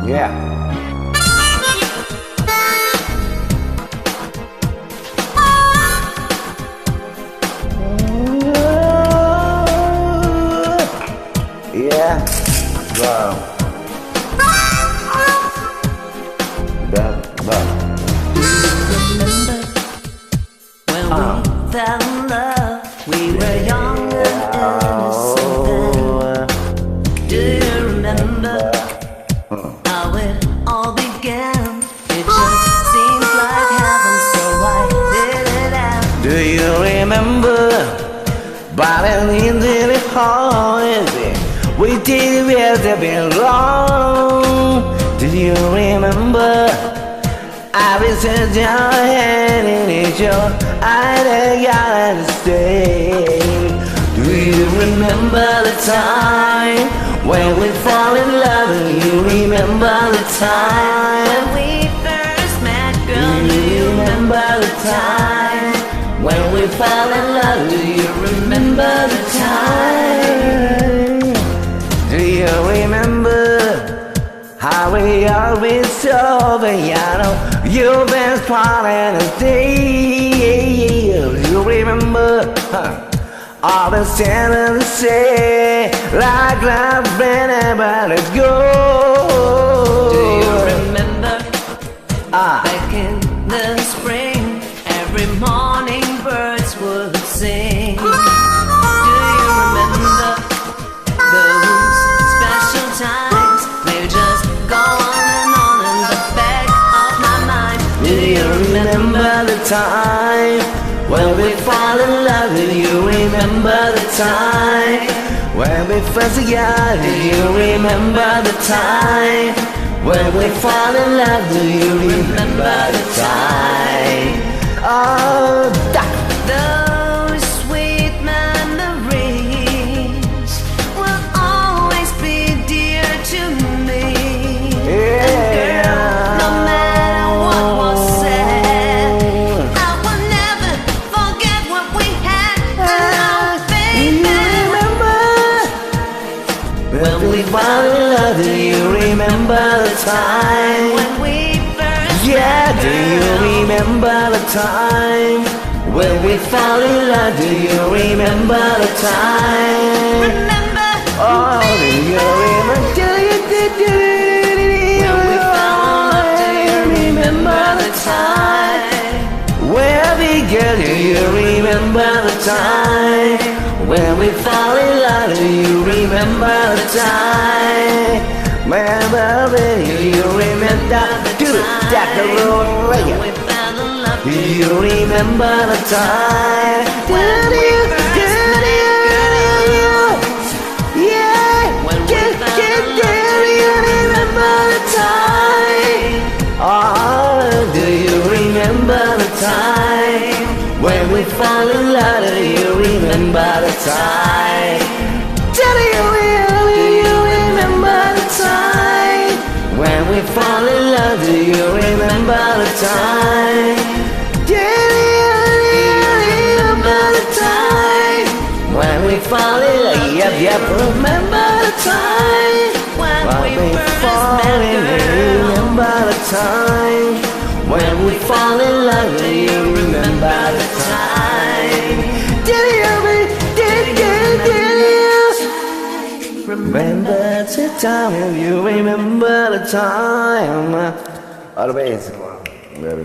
Yeah. Yeah. Wow. Remember when we fell in love? We were young and innocent. Do you remember how it all began? It just seems like heaven, so why did it end? Do you remember? Battling really hard, we did where they belong. Do you remember? I was in your hand and it's your I gotta stay. Do you remember the time when we fall in love? Do you remember the time When we first met, girl, do you remember the time when we fell in love? Do you remember the time? Do you remember how we always over? Yeah, know you've been smiling a day. Do you remember all the things to say, like love whenever it goes? do you remember back in the spring? Every morning birds would sing. Do you remember those special times? They just go on in the back of my mind. Do you remember the time when we fall in love? Do you remember the time when we first got? Do you remember the time when we fall in love? Do you remember the time? Oh, Those sweet memories will always be dear to me. And girl, no matter what was said, I will never forget what we had. And now, do you baby, remember when we fall in love? Do you remember the time? when we first Yeah, met, do you remember the time when we fall in love? Do you remember the time? remember Oh, do you remember? Do you when we fell in love? Do you remember the time? Where we get? Do you remember the time when we fall in love? Do you remember the time? Remember, do you remember? Do that the road When right? we fell in love, Do you remember the time? when we first met, Yeah, when we fell in do love, you remember the time? Oh, do you remember the time when we fall in love? Do you remember the time? Do you remember the time when we fall in love? Do you remember the time? Do you remember the time when we fall in love? Yep, remember the time when we first fall met, in love. girl. Remember the time when we fall in love. Do you remember the time? Do you remember the time? You remember the time? All the best.